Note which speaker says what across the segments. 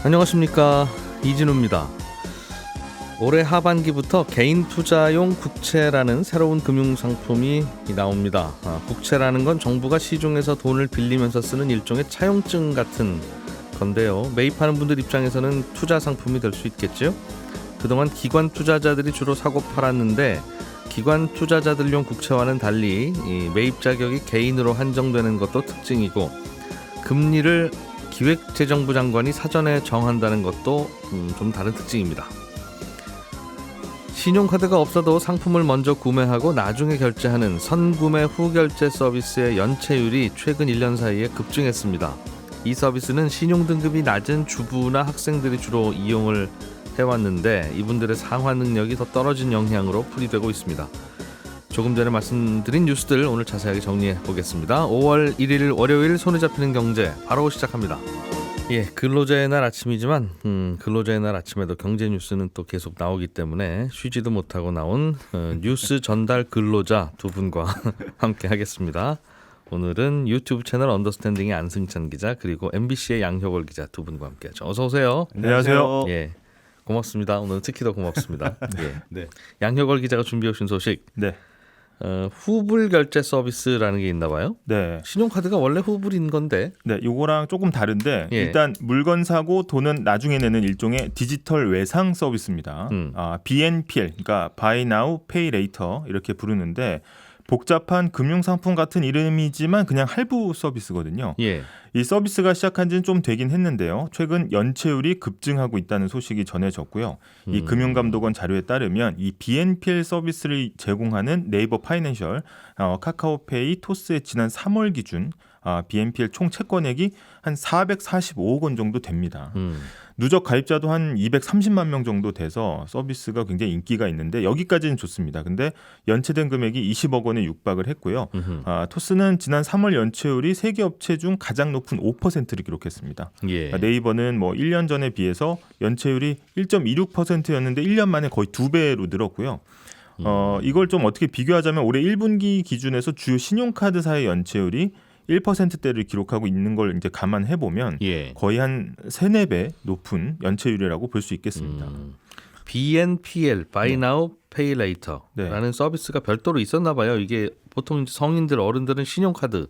Speaker 1: 안녕하십니까, 이진우입니다. 올해 하반기부터 개인 투자용 국채라는 새로운 금융상품이 나옵니다. 국채라는 건 정부가 시중에서 돈을 빌리면서 쓰는 일종의 차용증 같은 건데요. 매입하는 분들 입장에서는 투자 상품이 될 수 있겠죠. 그동안 기관 투자자들이 주로 사고 팔았는데 기관 투자자들용 국채와는 달리 이 매입 자격이 개인으로 한정되는 것도 특징이고, 금리를 기획재정부 장관이 사전에 정한다는 것도 좀 다른 특징입니다. 신용카드가 없어도 상품을 먼저 구매하고 나중에 결제하는 선구매 후결제 서비스의 연체율이 최근 1년 사이에 급증했습니다. 이 서비스는 신용등급이 낮은 주부나 학생들이 주로 이용을 해왔는데 이분들의 상환 능력이 더 떨어진 영향으로 풀이되고 있습니다. 조금 전에 말씀드린 뉴스들 오늘 자세하게 정리해 보겠습니다. 5월 1일 월요일 손에 잡히는 경제 바로 시작합니다. 근로자의 날 아침이지만 근로자의 날 아침에도 경제 뉴스는 또 계속 나오기 때문에 쉬지도 못하고 나온 뉴스 전달 근로자 두 분과 함께 하겠습니다. 오늘은 유튜브 채널 언더스탠딩의 안승찬 기자, 그리고 MBC의 양효걸 기자 두 분과 함께하죠. 어서 오세요.
Speaker 2: 안녕하세요.
Speaker 1: 고맙습니다. 오늘 특히 더 고맙습니다.
Speaker 2: 네.
Speaker 1: 양효걸 기자가 준비해 오신 소식.
Speaker 2: 네.
Speaker 1: 후불 결제 서비스라는 게 있나 봐요.
Speaker 2: 네.
Speaker 1: 신용카드가 원래 후불인 건데.
Speaker 2: 네, 요거랑 조금 다른데 일단 물건 사고 돈은 나중에 내는 일종의 디지털 외상 서비스입니다. BNPL, 그러니까 Buy Now, Pay Later 이렇게 부르는데 복잡한 금융상품 같은 이름이지만 그냥 할부 서비스거든요. 이 서비스가 시작한 지는 좀 되긴 했는데요. 최근 연체율이 급증하고 있다는 소식이 전해졌고요. 이 금융감독원 자료에 따르면 이 BNPL 서비스를 제공하는 네이버 파이낸셜, 카카오페이, 토스의 지난 3월 기준 BNPL 총 채권액이 한 445억 원 정도 됩니다. 누적 가입자도 한 230만 명 정도 돼서 서비스가 굉장히 인기가 있는데 여기까지는 좋습니다. 근데 연체된 금액이 20억 원에 육박을 했고요. 토스는 지난 3월 연체율이 세계 업체 중 가장 높은 5%를 기록했습니다. 네이버는 1년 전에 비해서 연체율이 1.26%였는데 1년 만에 거의 2배로 늘었고요. 이걸 좀 어떻게 비교하자면 올해 1분기 기준에서 주요 신용카드사의 연체율이 1%대를 기록하고 있는 걸 이제 감안해 보면 거의 한 3-4배 높은 연체율이라고 볼 수 있겠습니다.
Speaker 1: BNPL, Buy Now, Pay Later라는 서비스가 별도로 있었나 봐요. 이게 보통 성인들, 어른들은 신용카드로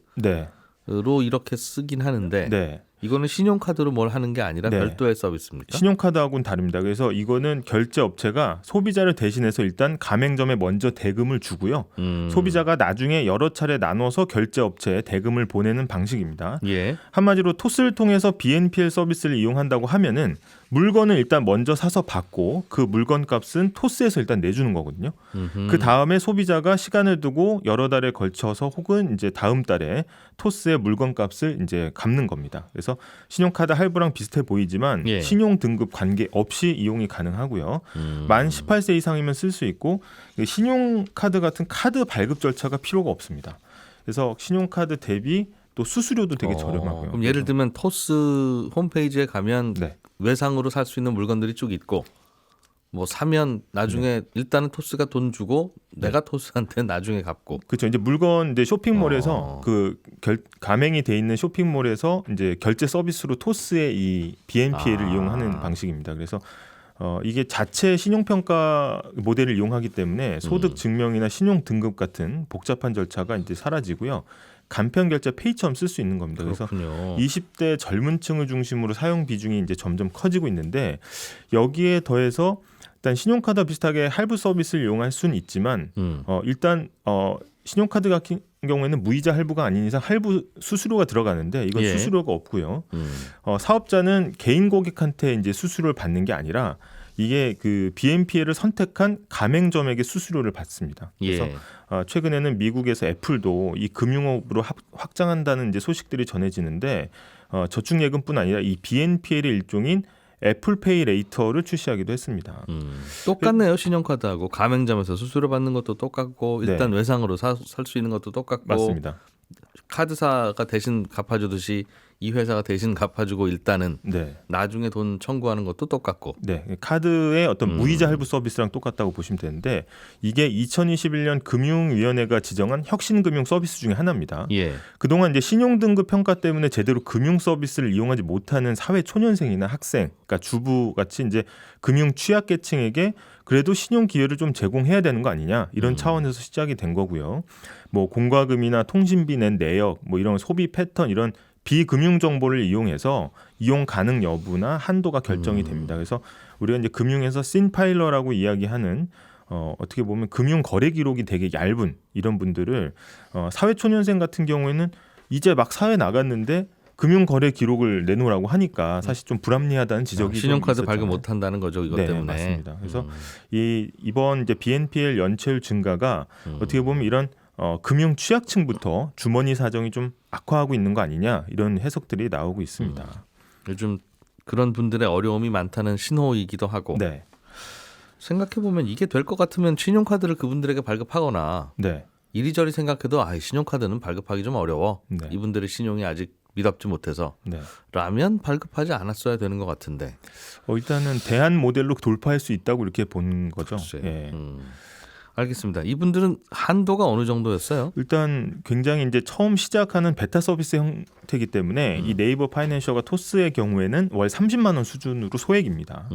Speaker 1: 이렇게 쓰긴 하는데 이거는 신용카드로 뭘 하는 게 아니라 별도의 서비스입니까?
Speaker 2: 신용카드하고는 다릅니다. 그래서 이거는 결제업체가 소비자를 대신해서 일단 가맹점에 먼저 대금을 주고요. 소비자가 나중에 여러 차례 나눠서 결제업체에 대금을 보내는 방식입니다. 한마디로 토스를 통해서 BNPL 서비스를 이용한다고 하면은 물건을 일단 먼저 사서 받고 그 물건 값은 토스에서 일단 내주는 거거든요. 그 다음에 소비자가 시간을 두고 여러 달에 걸쳐서 혹은 이제 다음 달에 토스의 물건 값을 이제 갚는 겁니다. 그래서 신용카드 할부랑 비슷해 보이지만 신용 등급 관계 없이 이용이 가능하고요. 만 18세 이상이면 쓸 수 있고 신용카드 같은 카드 발급 절차가 필요가 없습니다. 그래서 신용카드 대비 또 수수료도 되게 저렴하고요.
Speaker 1: 그럼 예를 들면 토스 홈페이지에 가면 외상으로 살 수 있는 물건들이 쭉 있고 사면 나중에 일단은 토스가 돈 주고 내가 토스한테 나중에 갚고.
Speaker 2: 그렇죠. 이제 물건 이제 쇼핑몰에서 가맹이 돼 있는 쇼핑몰에서 이제 결제 서비스로 토스의 이 BNPL을 이용하는 방식입니다. 그래서 이게 자체 신용평가 모델을 이용하기 때문에 소득 증명이나 신용 등급 같은 복잡한 절차가 이제 사라지고요. 간편 결제 페이처럼 쓸 수 있는 겁니다.
Speaker 1: 그렇군요.
Speaker 2: 그래서 20대 젊은 층을 중심으로 사용 비중이 이제 점점 커지고 있는데 여기에 더해서 일단 신용카드와 비슷하게 할부 서비스를 이용할 수는 있지만 일단 신용카드 같은 경우에는 무이자 할부가 아닌 이상 할부 수수료가 들어가는데 이건 수수료가 없고요. 사업자는 개인 고객한테 이제 수수료를 받는 게 아니라 이게 그 BNPL을 선택한 가맹점에게 수수료를 받습니다. 그래서 최근에는 미국에서 애플도 이 금융업으로 확장한다는 이제 소식들이 전해지는데 저축예금뿐 아니라 이 BNPL의 일종인 애플페이 레이터를 출시하기도 했습니다.
Speaker 1: 똑같네요. 신용카드하고 가맹점에서 수수료 받는 것도 똑같고 일단 외상으로 살 수 있는 것도 똑같고.
Speaker 2: 맞습니다.
Speaker 1: 카드사가 대신 갚아주듯이 이 회사가 대신 갚아주고 일단은
Speaker 2: 네.
Speaker 1: 나중에 돈 청구하는 것도 똑같고.
Speaker 2: 네, 카드의 어떤 무이자 할부 서비스랑 똑같다고 보시면 되는데 이게 2021년 금융위원회가 지정한 혁신금융 서비스 중에 하나입니다.
Speaker 1: 예.
Speaker 2: 그동안 이제 신용등급 평가 때문에 제대로 금융 서비스를 이용하지 못하는 사회 초년생이나 학생, 그러니까 주부 같이 이제 금융 취약계층에게 그래도 신용 기회를 좀 제공해야 되는 거 아니냐 이런 차원에서 시작이 된 거고요. 뭐 공과금이나 통신비 낸 내역, 뭐 이런 소비 패턴 이런 비금융 정보를 이용해서 이용 가능 여부나 한도가 결정이 됩니다. 그래서 우리가 이제 금융에서 신파일러라고 이야기하는 어떻게 보면 금융 거래 기록이 되게 얇은 이런 분들을 사회 초년생 같은 경우에는 이제 막 사회 나갔는데 금융 거래 기록을 내놓으라고 하니까 사실 좀 불합리하다는 지적이
Speaker 1: 신용카드
Speaker 2: 좀
Speaker 1: 발급 못 한다는 거죠, 이것
Speaker 2: 네,
Speaker 1: 때문에.
Speaker 2: 맞습니다. 그래서 이번 이제 BNPL 연체율 증가가 어떻게 보면 이런 금융 취약층부터 주머니 사정이 좀 악화하고 있는 거 아니냐 이런 해석들이 나오고 있습니다.
Speaker 1: 요즘 그런 분들의 어려움이 많다는 신호이기도 하고.
Speaker 2: 네.
Speaker 1: 생각해보면 이게 될 것 같으면 신용카드를 그분들에게 발급하거나
Speaker 2: 네.
Speaker 1: 이리저리 생각해도 신용카드는 발급하기 좀 어려워.
Speaker 2: 네.
Speaker 1: 이분들의 신용이 아직 믿업지 못해서
Speaker 2: 네.
Speaker 1: 라면 발급하지 않았어야 되는 것 같은데.
Speaker 2: 일단은 대안 모델로 돌파할 수 있다고 이렇게 본 거죠.
Speaker 1: 예. 알겠습니다. 이분들은 한도가 어느 정도였어요?
Speaker 2: 일단 굉장히 이제 처음 시작하는 베타 서비스 형태이기 때문에 이 네이버 파이낸셜과 토스의 경우에는 월 30만 원 수준으로 소액입니다.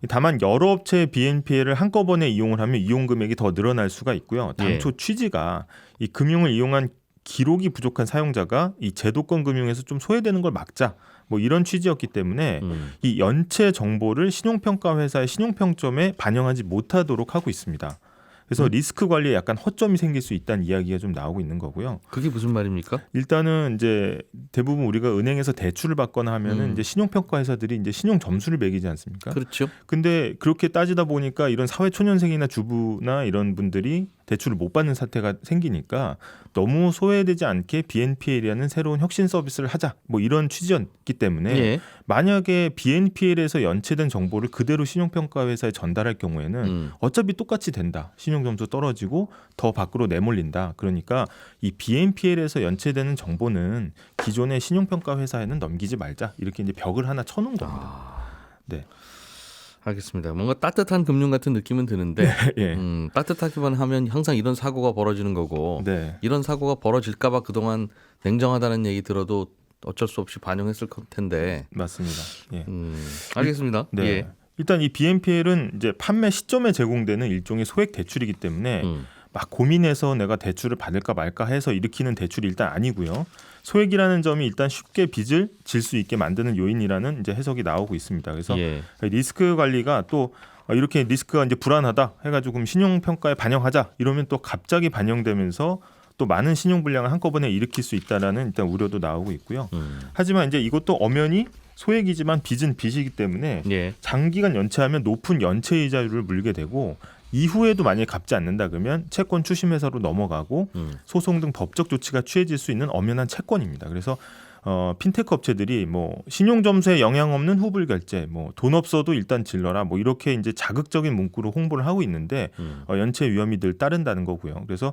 Speaker 2: 다만 여러 업체의 BNPL을 한꺼번에 이용을 하면 이용 금액이 더 늘어날 수가 있고요. 당초 취지가 이 금융을 이용한 기록이 부족한 사용자가 이 제도권 금융에서 좀 소외되는 걸 막자. 뭐 이런 취지였기 때문에 이 연체 정보를 신용평가 회사의 신용평점에 반영하지 못하도록 하고 있습니다. 그래서 리스크 관리에 약간 허점이 생길 수 있다는 이야기가 좀 나오고 있는 거고요.
Speaker 1: 그게 무슨 말입니까?
Speaker 2: 일단은 이제 대부분 우리가 은행에서 대출을 받거나 하면은 이제 신용평가 회사들이 이제 신용 점수를 매기지 않습니까?
Speaker 1: 그렇죠.
Speaker 2: 근데 그렇게 따지다 보니까 이런 사회 초년생이나 주부나 이런 분들이 대출을 못 받는 사태가 생기니까 너무 소외되지 않게 BNPL이라는 새로운 혁신 서비스를 하자 뭐 이런 취지였기 때문에 만약에 BNPL에서 연체된 정보를 그대로 신용평가 회사에 전달할 경우에는 어차피 똑같이 된다. 신용점수 떨어지고 더 밖으로 내몰린다. 그러니까 이 BNPL에서 연체되는 정보는 기존의 신용평가 회사에는 넘기지 말자. 이렇게 이제 벽을 하나 쳐놓은 겁니다. 네.
Speaker 1: 알겠습니다. 뭔가 따뜻한 금융 같은 느낌은 드는데
Speaker 2: 예.
Speaker 1: 따뜻하기만 하면 항상 이런 사고가 벌어지는 거고
Speaker 2: 네.
Speaker 1: 이런 사고가 벌어질까 봐 그동안 냉정하다는 얘기 들어도 어쩔 수 없이 반영했을 텐데.
Speaker 2: 맞습니다. 예.
Speaker 1: 알겠습니다.
Speaker 2: 네.
Speaker 1: 예.
Speaker 2: 일단 이 BNPL은 이제 판매 시점에 제공되는 일종의 소액 대출이기 때문에 막 고민해서 내가 대출을 받을까 말까 해서 일으키는 대출이 일단 아니고요. 소액이라는 점이 일단 쉽게 빚을 질 수 있게 만드는 요인이라는 이제 해석이 나오고 있습니다. 그래서 리스크 관리가 또 이렇게 리스크가 이제 불안하다 해가지고 그럼 신용 평가에 반영하자 이러면 또 갑자기 반영되면서 또 많은 신용 불량을 한꺼번에 일으킬 수 있다라는 일단 우려도 나오고 있고요. 하지만 이제 이것도 엄연히 소액이지만 빚은 빚이기 때문에 장기간 연체하면 높은 연체 이자율을 물게 되고 이후에도 만약에 갚지 않는다 그러면 채권 추심회사로 넘어가고 소송 등 법적 조치가 취해질 수 있는 엄연한 채권입니다. 그래서 핀테크 업체들이 뭐 신용 점수에 영향 없는 후불 결제, 뭐 돈 없어도 일단 질러라, 뭐 이렇게 이제 자극적인 문구로 홍보를 하고 있는데 연체 위험이 늘 따른다는 거고요. 그래서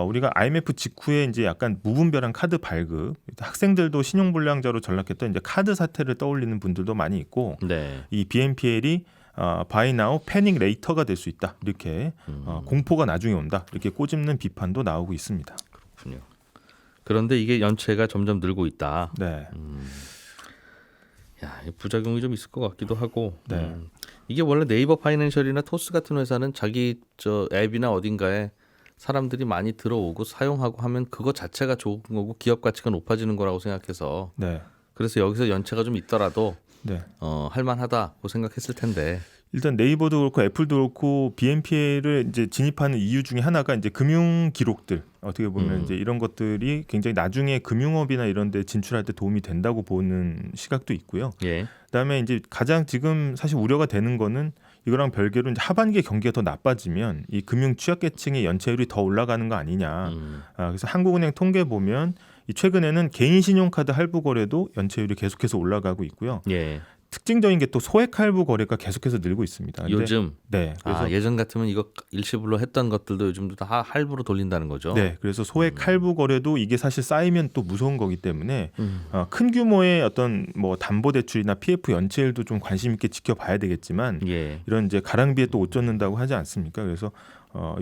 Speaker 2: 우리가 IMF 직후에 이제 약간 무분별한 카드 발급, 학생들도 신용 불량자로 전락했던 이제 카드 사태를 떠올리는 분들도 많이 있고, 이 BNPL이 buy now, panic later가 될 수 있다. 이렇게 공포가 나중에 온다. 이렇게 꼬집는 비판도 나오고 있습니다.
Speaker 1: 그렇군요. 그런데 이게 연체가 점점 늘고 있다.
Speaker 2: 네.
Speaker 1: 부작용이 좀 있을 것 같기도 하고. 이게 원래 네이버 파이낸셜이나 토스 같은 회사는 자기 앱이나 어딘가에 사람들이 많이 들어오고 사용하고 하면 그거 자체가 좋은 거고 기업 가치가 높아지는 거라고 생각해서. 그래서 여기서 연체가 좀 있더라도 할만하다고 생각했을 텐데. 일단
Speaker 2: 네이버도 그렇고 애플도 그렇고 BNPL을 이제 진입하는 이유 중에 하나가 이제 금융 기록들, 어떻게 보면 이제 이런 것들이 굉장히 나중에 금융업이나 이런 데 진출할 때 도움이 된다고 보는 시각도 있고요. 그다음에 이제 가장 지금 사실 우려가 되는 거는 이거랑 별개로 이제 하반기에 경기가 더 나빠지면 이 금융 취약계층의 연체율이 더 올라가는 거 아니냐. 그래서 한국은행 통계 보면 이 최근에는 개인 신용카드 할부 거래도 연체율이 계속해서 올라가고 있고요. 특징적인 게 또 소액 할부 거래가 계속해서 늘고 있습니다.
Speaker 1: 요즘
Speaker 2: 네. 그래서
Speaker 1: 예전 같으면 이거 일시불로 했던 것들도 요즘도 다 할부로 돌린다는 거죠.
Speaker 2: 네. 그래서 소액 할부 거래도 이게 사실 쌓이면 또 무서운 거기 때문에 큰 규모의 어떤 뭐 담보 대출이나 PF 연체율도 좀 관심 있게 지켜봐야 되겠지만 이런 이제 가랑비에 또 옷 젖는다고 하지 않습니까? 그래서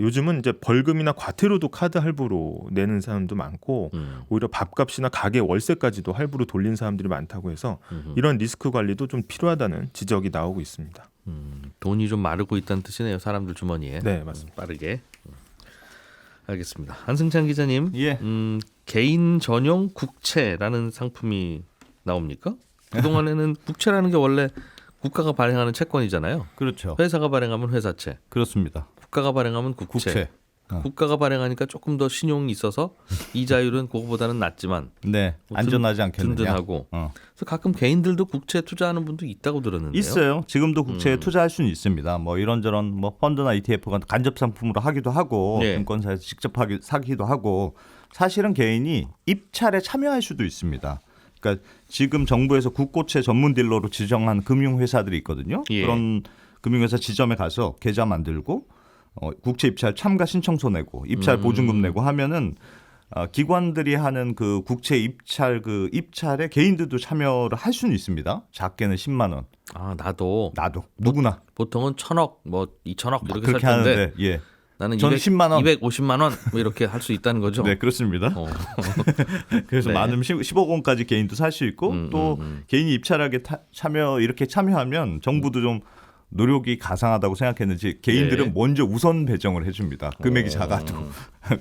Speaker 2: 요즘은 이제 벌금이나 과태료도 카드 할부로 내는 사람도 많고 오히려 밥값이나 가게 월세까지도 할부로 돌린 사람들이 많다고 해서 이런 리스크 관리도 좀 필요하다는 지적이 나오고 있습니다.
Speaker 1: 돈이 좀 마르고 있다는 뜻이네요. 사람들 주머니에.
Speaker 2: 네, 맞습니다.
Speaker 1: 빠르게. 알겠습니다. 한승찬 기자님,
Speaker 3: 예.
Speaker 1: 개인 전용 국채라는 상품이 나옵니까? 그동안에는 국채라는 게 원래 국가가 발행하는 채권이잖아요.
Speaker 3: 그렇죠.
Speaker 1: 회사가 발행하면 회사채.
Speaker 3: 그렇습니다.
Speaker 1: 국가가 발행하면 국채. 국가가 발행하니까 조금 더 신용이 있어서 이자율은 그거보다는 낮지만
Speaker 3: 네, 안전하지 않겠느냐.
Speaker 1: 든든하고. 그래서 가끔 개인들도 국채에 투자하는 분도 있다고 들었는데요.
Speaker 3: 있어요. 지금도 국채에 투자할 수는 있습니다. 뭐 이런저런 뭐 펀드나 ETF가 간접 상품으로 하기도 하고 증권사에서 직접 사기도 하고 사실은 개인이 입찰에 참여할 수도 있습니다. 그러니까 지금 정부에서 국고채 전문 딜러로 지정한 금융회사들이 있거든요. 그런 금융회사 지점에 가서 계좌 만들고 국채 입찰 참가 신청서 내고 입찰 보증금 내고 하면은 기관들이 하는 그 국채 입찰 그 입찰에 개인들도 참여를 할 수는 있습니다. 작게는 10만 원.
Speaker 1: 나도
Speaker 3: 누구나
Speaker 1: 보통은 1,000억 뭐 2,000억 이렇게 살
Speaker 3: 그렇게
Speaker 1: 텐데
Speaker 3: 하는데 예.
Speaker 1: 나는
Speaker 3: 저는 10만 원,
Speaker 1: 250만 원 뭐 이렇게 할 수 있다는 거죠.
Speaker 3: 네, 그렇습니다. 그래서
Speaker 1: 네.
Speaker 3: 많으면 10억 원까지 개인도 살 수 있고 또 개인이 입찰하게 이렇게 참여하면 정부도 좀 노력이 가상하다고 생각했는지 개인들은 먼저 우선 배정을 해줍니다. 금액이 작아도.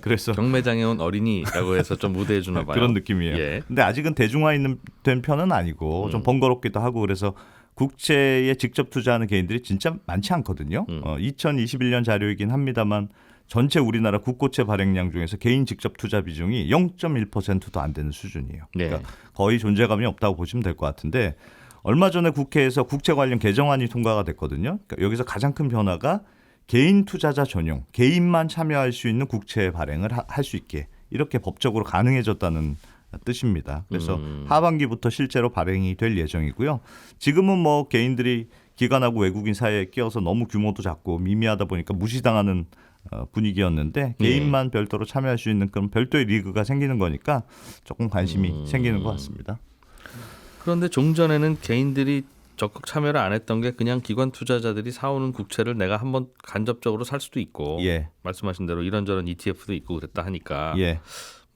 Speaker 3: 그래서
Speaker 1: 경매장에 온 어린이라고 해서 좀 우대해 주나 봐요.
Speaker 3: 그런 느낌이에요. 근데 아직은 대중화된 편은 아니고 좀 번거롭기도 하고 그래서 국채에 직접 투자하는 개인들이 진짜 많지 않거든요. 2021년 자료이긴 합니다만 전체 우리나라 국고채 발행량 중에서 개인 직접 투자 비중이 0.1%도 안 되는 수준이에요. 그러니까 거의 존재감이 없다고 보시면 될 것 같은데 얼마 전에 국회에서 국채 관련 개정안이 통과가 됐거든요. 그러니까 여기서 가장 큰 변화가 개인 투자자 전용, 개인만 참여할 수 있는 국채 발행을 할 수 있게 이렇게 법적으로 가능해졌다는 뜻입니다. 그래서 하반기부터 실제로 발행이 될 예정이고요. 지금은 뭐 개인들이 기관하고 외국인 사이에 끼어서 너무 규모도 작고 미미하다 보니까 무시당하는 분위기였는데 개인만 별도로 참여할 수 있는 그런 별도의 리그가 생기는 거니까 조금 관심이 생기는 것 같습니다.
Speaker 1: 그런데 종전에는 개인들이 적극 참여를 안 했던 게 그냥 기관 투자자들이 사오는 국채를 내가 한번 간접적으로 살 수도 있고 말씀하신 대로 이런저런 ETF도 있고 그랬다 하니까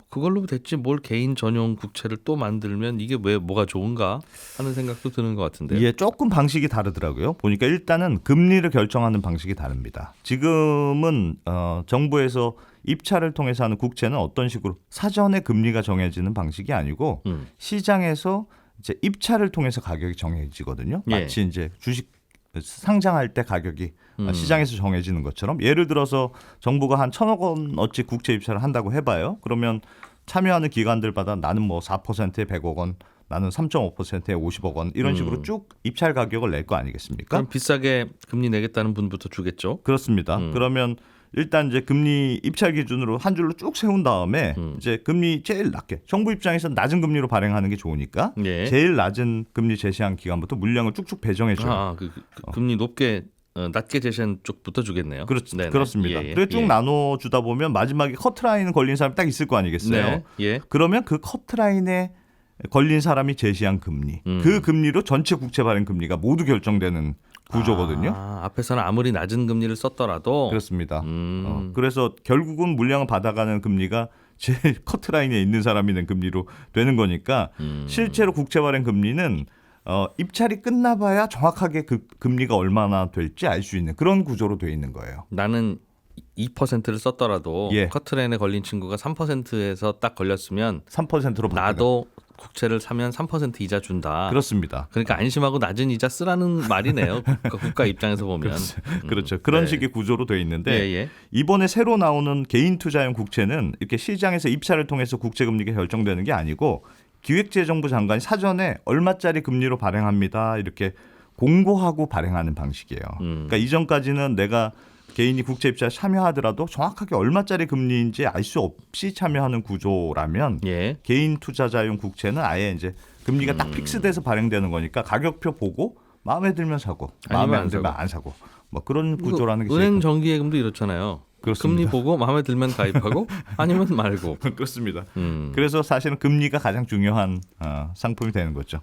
Speaker 1: 그걸로 됐지 뭘 개인 전용 국채를 또 만들면 이게 왜 뭐가 좋은가 하는 생각도 드는 것 같은데요.
Speaker 3: 조금 방식이 다르더라고요. 보니까 일단은 금리를 결정하는 방식이 다릅니다. 지금은 정부에서 입찰을 통해서 하는 국채는 어떤 식으로 사전에 금리가 정해지는 방식이 아니고 시장에서 이제 입찰을 통해서 가격이 정해지거든요. 마치 이제 주식 상장할 때 가격이 시장에서 정해지는 것처럼 예를 들어서 정부가 한 1,000억 원어치 국채 입찰을 한다고 해봐요. 그러면 참여하는 기관들마다 나는 뭐 4%에 100억 원, 나는 3.5%에 50억 원 이런 식으로 쭉 입찰 가격을 낼 거 아니겠습니까?
Speaker 1: 그럼 비싸게 금리 내겠다는 분부터 주겠죠.
Speaker 3: 그렇습니다. 그러면 일단 이제 금리 입찰 기준으로 한 줄로 쭉 세운 다음에 이제 금리 제일 낮게 정부 입장에서 낮은 금리로 발행하는 게 좋으니까 제일 낮은 금리 제시한 기간부터 물량을 쭉쭉 배정해 줘요.
Speaker 1: 금리 낮게 제시한 쪽부터 주겠네요.
Speaker 3: 그렇습니다. 그래서 쭉 나눠 주다 보면 마지막에 커트라인 걸린 사람이 딱 있을 거 아니겠어요. 그러면 그 커트라인에 걸린 사람이 제시한 금리, 그 금리로 전체 국채 발행 금리가 모두 결정되는 구조거든요.
Speaker 1: 앞에서는 아무리 낮은 금리를 썼더라도
Speaker 3: 그렇습니다. 그래서 결국은 물량을 받아가는 금리가 제일 커트라인에 있는 사람이 낸 금리로 되는 거니까 실제로 국채 발행 금리는 입찰이 끝나봐야 정확하게 그 금리가 얼마나 될지 알 수 있는 그런 구조로 돼 있는 거예요.
Speaker 1: 나는 2%를 썼더라도 커트라인에 걸린 친구가 3%에서 딱 걸렸으면
Speaker 3: 3%로
Speaker 1: 나도 국채를 사면 3% 이자 준다.
Speaker 3: 그렇습니다.
Speaker 1: 그러니까 안심하고 낮은 이자 쓰라는 말이네요. 국가 입장에서 보면.
Speaker 3: 그렇죠. 그런 식의 구조로 돼 있는데 이번에 새로 나오는 개인 투자용 국채는 이렇게 시장에서 입찰을 통해서 국채 금리가 결정되는 게 아니고 기획재정부 장관이 사전에 얼마짜리 금리로 발행합니다. 이렇게 공고하고 발행하는 방식이에요. 그러니까 이전까지는 내가 개인이 국채 입찰에 참여하더라도 정확하게 얼마짜리 금리인지 알 수 없이 참여하는 구조라면 개인 투자자용 국채는 아예 이제 금리가 딱 픽스돼서 발행되는 거니까 가격표 보고 마음에 들면 사고, 마음에 안 들면 안 사고, 뭐 그런 구조라는 게
Speaker 1: 은행 정기예금도 이렇잖아요.
Speaker 3: 그렇습니다.
Speaker 1: 금리 보고 마음에 들면 가입하고 아니면 말고.
Speaker 3: 그렇습니다. 그래서 사실은 금리가 가장 중요한 상품이 되는 거죠.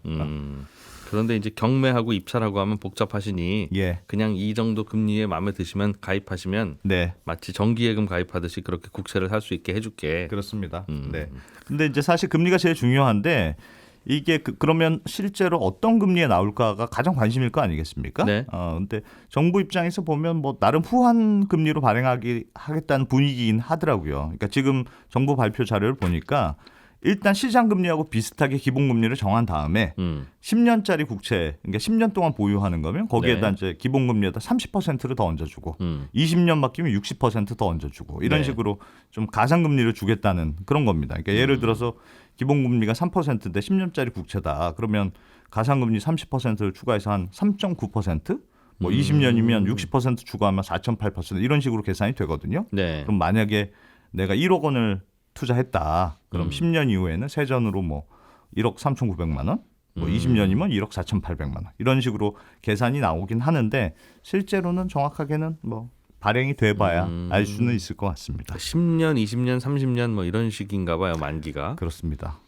Speaker 1: 그런데 이제 경매하고 입찰하고 하면 복잡하시니
Speaker 3: 예.
Speaker 1: 그냥 이 정도 금리에 마음에 드시면 가입하시면
Speaker 3: 네.
Speaker 1: 마치 정기예금 가입하듯이 그렇게 국채를 살 수 있게 해줄게.
Speaker 3: 그렇습니다. 네. 근데 이제 사실 금리가 제일 중요한데 이게 그러면 실제로 어떤 금리에 나올까가 가장 관심일 거 아니겠습니까?
Speaker 1: 네.
Speaker 3: 근데 정부 입장에서 보면 뭐 나름 후한 금리로 하겠다는 분위기긴 하더라고요. 그러니까 지금 정부 발표 자료를 보니까 일단 시장 금리하고 비슷하게 기본 금리를 정한 다음에 10년짜리 국채, 그러니까 10년 동안 보유하는 거면 거기에다
Speaker 1: 네.
Speaker 3: 이제 기본 금리에다 30%를 더 얹어주고 20년 맡기면 60%더 얹어주고 이런
Speaker 1: 네.
Speaker 3: 식으로 좀 가상 금리를 주겠다는 그런 겁니다. 그러니까 예를 들어서 기본 금리가 3%인데 10년짜리 국채다. 그러면 가상 금리 30%를 추가해서 한 3.9%? 뭐 20년이면 60% 추가하면 4.8% 이런 식으로 계산이 되거든요.
Speaker 1: 네.
Speaker 3: 그럼 만약에 내가 1억 원을 투자했다. 그럼 10년 이후에는 세전으로 뭐 1억 3,900만 원, 뭐 20년이면 1억 4,800만 원 이런 식으로 계산이 나오긴 하는데 실제로는 정확하게는 뭐 발행이 돼봐야 알 수는 있을 것 같습니다.
Speaker 1: 10년, 20년, 30년 뭐 이런 식인가 봐요. 만기가.
Speaker 3: 그렇습니다.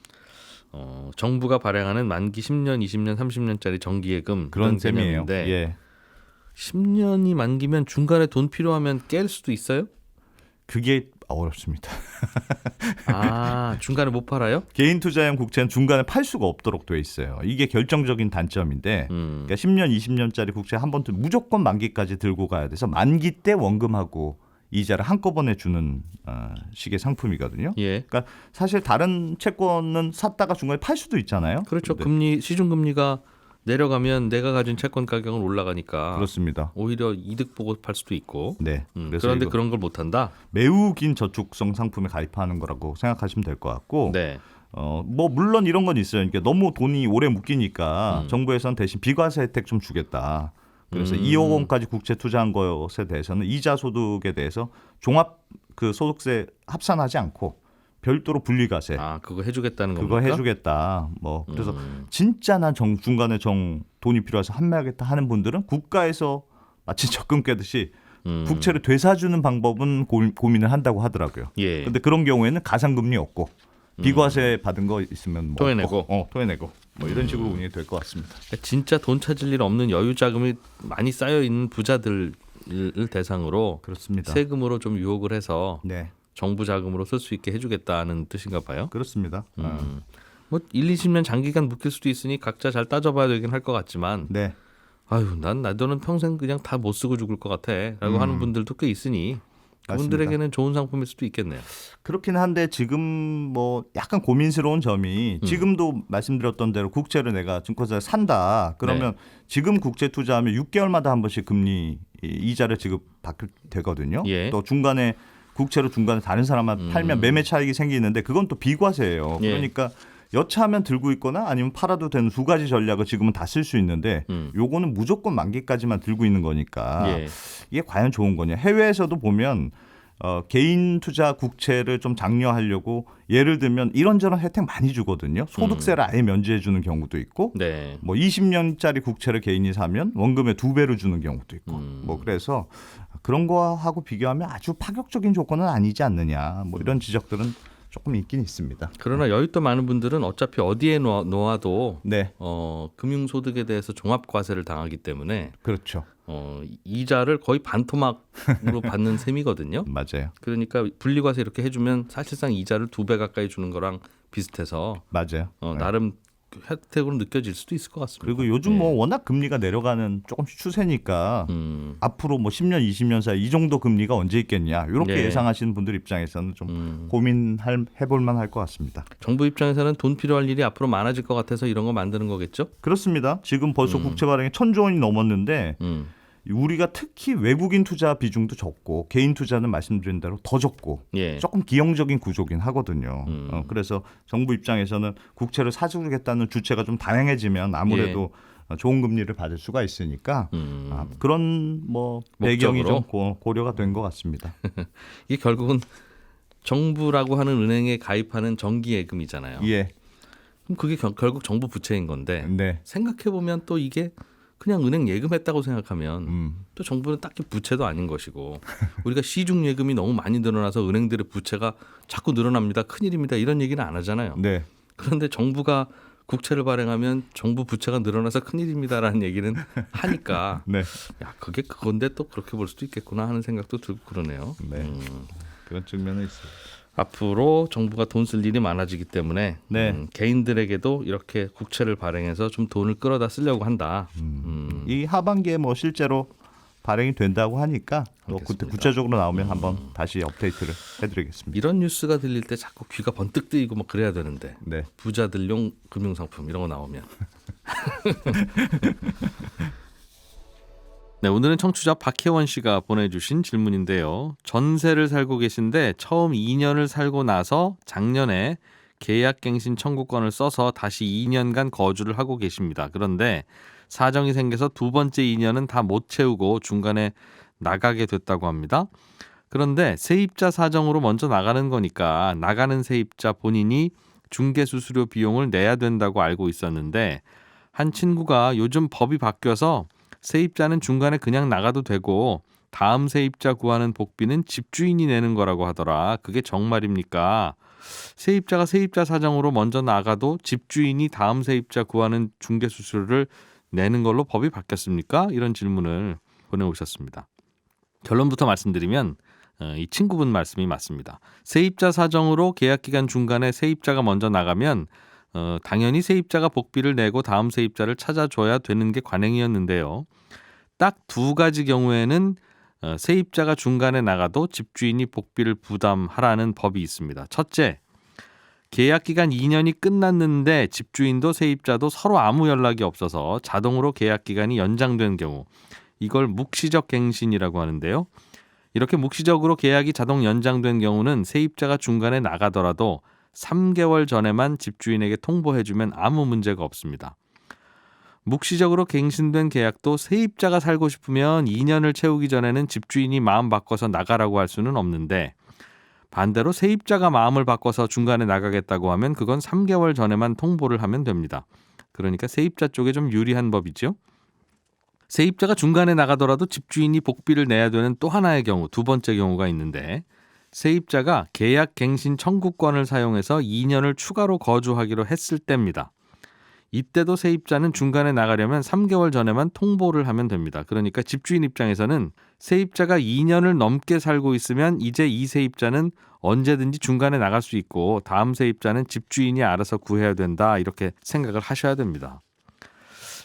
Speaker 1: 정부가 발행하는 만기 10년, 20년, 30년짜리 정기예금
Speaker 3: 그런 셈이에요.
Speaker 1: 개념인데
Speaker 3: 예.
Speaker 1: 10년이 만기면 중간에 돈 필요하면 깰 수도 있어요?
Speaker 3: 그게 어렵습니다.
Speaker 1: 아, 중간에 못 팔아요?
Speaker 3: 개인 투자형 국채는 중간에 팔 수가 없도록 돼 있어요. 이게 결정적인 단점인데 그러니까 10년, 20년짜리 국채 한 번 무조건 만기까지 들고 가야 돼서 만기 때 원금하고 이자를 한꺼번에 주는 식의 상품이거든요.
Speaker 1: 예.
Speaker 3: 그러니까 사실 다른 채권은 샀다가 중간에 팔 수도 있잖아요.
Speaker 1: 그렇죠.
Speaker 3: 근데
Speaker 1: 금리 시중 금리가 내려가면 내가 가진 채권 가격은 올라가니까
Speaker 3: 그렇습니다.
Speaker 1: 오히려 이득 보고 팔 수도 있고.
Speaker 3: 네. 그래서
Speaker 1: 그런데
Speaker 3: 이거
Speaker 1: 그런 걸 못 한다.
Speaker 3: 매우 긴 저축성 상품에 가입하는 거라고 생각하시면 될 것 같고.
Speaker 1: 네.
Speaker 3: 뭐 물론 이런 건 있어요. 그러니까 너무 돈이 오래 묶이니까 정부에서는 대신 비과세 혜택 좀 주겠다. 그래서 2억 원까지 국채 투자한 것에 대해서는 이자 소득에 대해서 종합 그 소득세 합산하지 않고 별도로 분리과세.
Speaker 1: 아, 그거 해주겠다는
Speaker 3: 그거
Speaker 1: 겁니까?
Speaker 3: 해주겠다. 뭐 그래서 진짜 난 중간에 돈이 필요해서 환매하겠다 하는 분들은 국가에서 마치 적금 깨듯이 국채를 되사주는 방법은 고민을 한다고 하더라고요.
Speaker 1: 예.
Speaker 3: 근데 그런 경우에는 가상금리 없고 비과세 받은 거 있으면 뭐
Speaker 1: 토해내고.
Speaker 3: 토해내고 뭐 이런 식으로 운영이 될 것 같습니다.
Speaker 1: 진짜 돈 찾을 일 없는 여유 자금이 많이 쌓여 있는 부자들을 대상으로
Speaker 3: 그렇습니다.
Speaker 1: 세금으로 좀 유혹을 해서
Speaker 3: 네,
Speaker 1: 정부 자금으로 쓸 수 있게 해주겠다는 뜻인가 봐요.
Speaker 3: 그렇습니다.
Speaker 1: 뭐 1, 20년 장기간 묶일 수도 있으니 각자 잘 따져봐야 되긴 할 것 같지만
Speaker 3: 네,
Speaker 1: 아유 난 나 돈은 평생 그냥 다 못 쓰고 죽을 것 같아라고 하는 분들도 꽤 있으니 그분들에게는 좋은 상품일 수도 있겠네요.
Speaker 3: 그렇긴 한데 지금 뭐 약간 고민스러운 점이 지금도 말씀드렸던 대로 국채를 내가 증권사에 산다. 그러면 지금 국채 투자하면 6개월마다 한 번씩 금리 이자를 지급받게 되거든요.
Speaker 1: 예.
Speaker 3: 또 중간에 국채로 중간에 다른 사람한테 팔면 매매 차익이 생기는데 그건 또 비과세예요.
Speaker 1: 예.
Speaker 3: 그러니까 여차하면 들고 있거나 아니면 팔아도 되는 두 가지 전략을 지금은 다 쓸 수 있는데 요거는 무조건 만기까지만 들고 있는 거니까
Speaker 1: 예.
Speaker 3: 이게 과연 좋은 거냐. 해외에서도 보면 개인 투자 국채를 좀 장려하려고 예를 들면 이런저런 혜택 많이 주거든요. 소득세를 아예 면제해 주는 경우도 있고
Speaker 1: 네.
Speaker 3: 뭐 20년짜리 국채를 개인이 사면 원금의 2배를 주는 경우도 있고 뭐 그래서 그런 거하고 비교하면 아주 파격적인 조건은 아니지 않느냐. 뭐 이런 지적들은 조금 있긴 있습니다.
Speaker 1: 그러나 여윳돈 많은 분들은 어차피 어디에 놓아도
Speaker 3: 네,
Speaker 1: 금융소득에 대해서 종합과세를 당하기 때문에
Speaker 3: 그렇죠.
Speaker 1: 이자를 거의 반토막으로 받는 셈이거든요.
Speaker 3: 맞아요.
Speaker 1: 그러니까 분리과세 이렇게 해주면 사실상 이자를 2배 가까이 주는 거랑 비슷해서
Speaker 3: 맞아요. 네.
Speaker 1: 나름 혜택으로 느껴질 수도 있을 것 같습니다.
Speaker 3: 그리고 요즘 뭐 워낙 금리가 내려가는 조금씩 추세니까 앞으로 뭐 10년, 20년 사이 이 정도 금리가 언제 있겠냐 이렇게
Speaker 1: 네.
Speaker 3: 예상하시는 분들 입장에서는 좀 고민해볼 만할 것 같습니다.
Speaker 1: 정부 입장에서는 돈 필요할 일이 앞으로 많아질 것 같아서 이런 거 만드는 거겠죠?
Speaker 3: 그렇습니다. 지금 벌써 국채 발행이 1,000조 원이 넘었는데 우리가 특히 외국인 투자 비중도 적고 개인 투자는 말씀드린 대로 더 적고
Speaker 1: 예.
Speaker 3: 조금 기형적인 구조긴 하거든요. 그래서 정부 입장에서는 국채를 사주겠다는 주체가 좀 다양해지면 아무래도 좋은 금리를 받을 수가 있으니까 그런 뭐 배경이 좀 고려가 된 것 같습니다.
Speaker 1: 이게 결국은 정부라고 하는 은행에 가입하는 정기예금이잖아요.
Speaker 3: 예,
Speaker 1: 그럼 그게 결국 정부 부채인 건데
Speaker 3: 네,
Speaker 1: 생각해 보면 또 이게 그냥 은행 예금했다고 생각하면 또 정부는 딱히 부채도 아닌 것이고 우리가 시중 예금이 너무 많이 늘어나서 은행들의 부채가 자꾸 늘어납니다. 큰일입니다. 이런 얘기는 안 하잖아요.
Speaker 3: 네.
Speaker 1: 그런데 정부가 국채를 발행하면 정부 부채가 늘어나서 큰일입니다라는 얘기는 하니까
Speaker 3: 네.
Speaker 1: 야, 그게 그건데 또 그렇게 볼 수도 있겠구나 하는 생각도 들고 그러네요.
Speaker 3: 네. 그런 측면은 있어요.
Speaker 1: 앞으로 정부가 돈 쓸 일이 많아지기 때문에
Speaker 3: 네.
Speaker 1: 개인들에게도 이렇게 국채를 발행해서 좀 돈을 끌어다 쓰려고 한다.
Speaker 3: 이 하반기에 뭐 실제로 발행이 된다고 하니까 또 그때 구체적으로 나오면 한번 다시 업데이트를 해드리겠습니다.
Speaker 1: 이런 뉴스가 들릴 때 자꾸 귀가 번뜩 뜨이고 막 그래야 되는데
Speaker 3: 네.
Speaker 1: 부자들용 금융상품 이런 거 나오면 네, 오늘은 청취자 박혜원 씨가 보내주신 질문인데요. 전세를 살고 계신데 처음 2년을 살고 나서 작년에 계약갱신 청구권을 써서 다시 2년간 거주를 하고 계십니다. 그런데 사정이 생겨서 두 번째 2년은 다 못 채우고 중간에 나가게 됐다고 합니다. 그런데 세입자 사정으로 먼저 나가는 거니까 나가는 세입자 본인이 중개수수료 비용을 내야 된다고 알고 있었는데 한 친구가 요즘 법이 바뀌어서 세입자는 중간에 그냥 나가도 되고 다음 세입자 구하는 복비는 집주인이 내는 거라고 하더라. 그게 정말입니까? 세입자가 세입자 사정으로 먼저 나가도 집주인이 다음 세입자 구하는 중개수수료를 내는 걸로 법이 바뀌었습니까? 이런 질문을 보내오셨습니다. 결론부터 말씀드리면 이 친구분 말씀이 맞습니다. 세입자 사정으로 계약기간 중간에 세입자가 먼저 나가면 당연히 세입자가 복비를 내고 다음 세입자를 찾아줘야 되는 게 관행이었는데요. 딱 두 가지 경우에는 세입자가 중간에 나가도 집주인이 복비를 부담하라는 법이 있습니다. 첫째, 계약기간 2년이 끝났는데 집주인도 세입자도 서로 아무 연락이 없어서 자동으로 계약기간이 연장된 경우, 이걸 묵시적 갱신이라고 하는데요. 이렇게 묵시적으로 계약이 자동 연장된 경우는 세입자가 중간에 나가더라도 3개월 전에만 집주인에게 통보해주면 아무 문제가 없습니다. 묵시적으로 갱신된 계약도 세입자가 살고 싶으면 2년을 채우기 전에는 집주인이 마음 바꿔서 나가라고 할 수는 없는데 반대로 세입자가 마음을 바꿔서 중간에 나가겠다고 하면 그건 3개월 전에만 통보를 하면 됩니다. 그러니까 세입자 쪽에 좀 유리한 법이죠. 세입자가 중간에 나가더라도 집주인이 복비를 내야 되는 또 하나의 경우, 두 번째 경우가 있는데 세입자가 계약 갱신 청구권을 사용해서 2년을 추가로 거주하기로 했을 때입니다. 이때도 세입자는 중간에 나가려면 3개월 전에만 통보를 하면 됩니다. 그러니까 집주인 입장에서는 세입자가 2년을 넘게 살고 있으면 이제 이 세입자는 언제든지 중간에 나갈 수 있고 다음 세입자는 집주인이 알아서 구해야 된다 이렇게 생각을 하셔야 됩니다.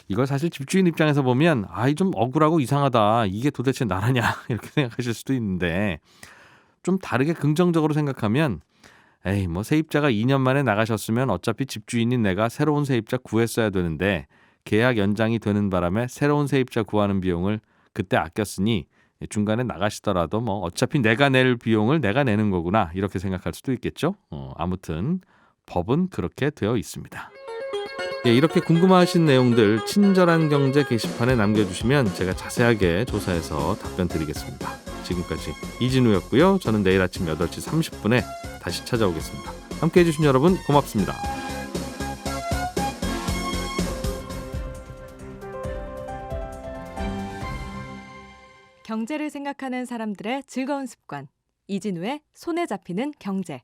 Speaker 1: 이걸 사실 집주인 입장에서 보면 좀 억울하고 이상하다. 이게 도대체 나라냐 이렇게 생각하실 수도 있는데 좀 다르게 긍정적으로 생각하면 뭐 세입자가 2년 만에 나가셨으면 어차피 집주인인 내가 새로운 세입자 구했어야 되는데 계약 연장이 되는 바람에 새로운 세입자 구하는 비용을 그때 아꼈으니 중간에 나가시더라도 뭐 어차피 내가 낼 비용을 내가 내는 거구나 이렇게 생각할 수도 있겠죠. 아무튼 법은 그렇게 되어 있습니다. 이렇게 궁금하신 내용들 친절한 경제 게시판에 남겨주시면 제가 자세하게 조사해서 답변 드리겠습니다. 지금까지 이진우였고요. 저는 내일 아침 8시 30분에 다시 찾아오겠습니다. 함께해 주신 여러분 고맙습니다.
Speaker 4: 경제를 생각하는 사람들의 즐거운 습관. 이진우의 손에 잡히는 경제.